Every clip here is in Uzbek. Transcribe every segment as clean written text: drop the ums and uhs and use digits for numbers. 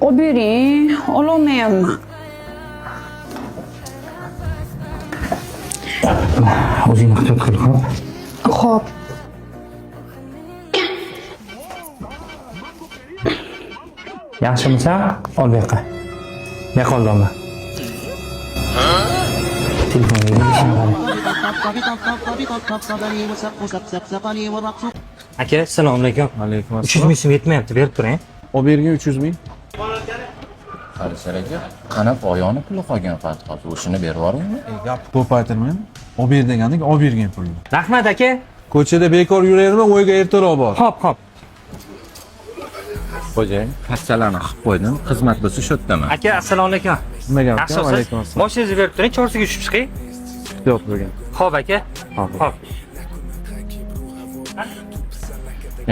Obering, ololmayapman. O'zingni ehtiyot qil, xo'p? Xo'p. Yaxshimisan? Ol bu yoqqa. Yo'q olma. Telefonga ishim bor. Aka, assalomu alaykum. Alaykum 300 ming so'm yetmayapti, berib turing. O bergan 300 ming. Qalisar aka, qana poyoni puli qolgan faqat hozir o'shini berib yuboringmi? Gap ko'p aytirmang. O ber degandik, o bergan pulni. Rahmat aka. Ko'chada bekor yuraverma, o'yga ertaroq bor. Hop. Xo'jayin, kassalarni qilib qo'ydim, xizmat bo'lsa shu yerdaman. Aka, assalomu alaykum. Nima gap? Yaxshimisiz? Alaykum assalom. Moshinangizni berib turing, chorsiga tushib chiqing. Ehtiyot bo'lgan. Xo'p aka. Xo'p.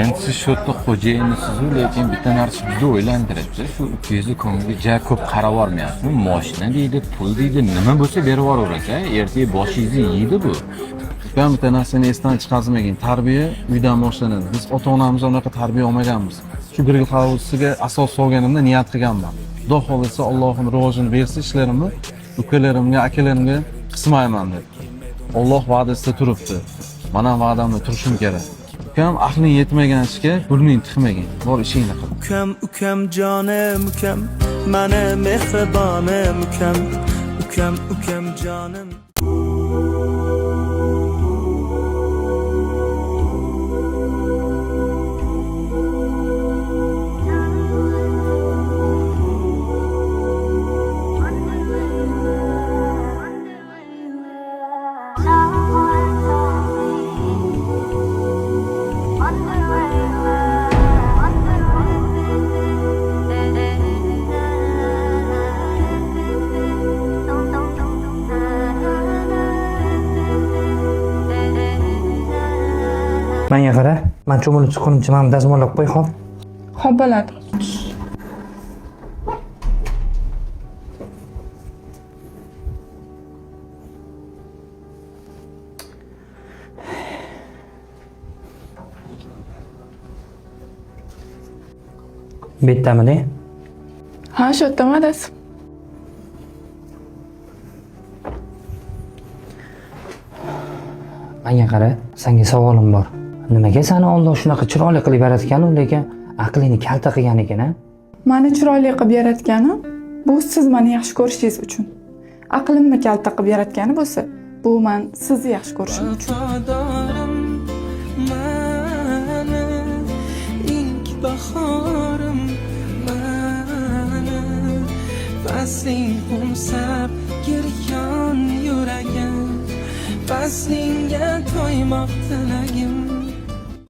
Endi siz shu yerda xo'jayinisiz, lekin bitta narsa juda o'ylantiradi. Shu ukangizni ko'ngliga ja ko'p qarab olmayapsizmi? Mashina deydi, pul deydi, nima bo'lsa berib yuboraver aka. Ertaga boshingizni yeydi bu. Ben bitta narsani esdan chiqarmagin. Tarbiya uydan boshlanadi. Biz ota-onamizdan unaqa tarbiya olmaganmiz. Shu bir yil havosiga asos solganimda niyat qilganman. Xudo xolisa Allohim rivojini bersa ishlarimni ukalarimga, akalarimga qismayman deb. Alloh va'dasida turibdi. Mana va'damda turishim kerak. Ukam aqling yetmagan ishga burning tiqmagin. Bor ishingni qil. Ukam jonim ukam, mani mehribonim ukam jonim. Menga qara, men cho'milib chiqqunimcha meni dazmollab qo'y, xo'p? Xo'p bo'ladi. Bettamidi? Ha, shu yerda madasi. Menga qara, senga savolim bor. Nimaga seni Alloh shunaqa chiroyli qilib yaratgan-u, lekin aqlingni kalta qilgan ekan-a? Meni chiroyli qilib yaratgani bu siz meni yaxshi ko'rishingiz uchun. Aqlimni kalta qilib yaratgani bo'lsa, bu men sizni yaxshi ko'rishim uchun. Fasling xumsab girgan yuragim, faslingga to'ymoq tilagim.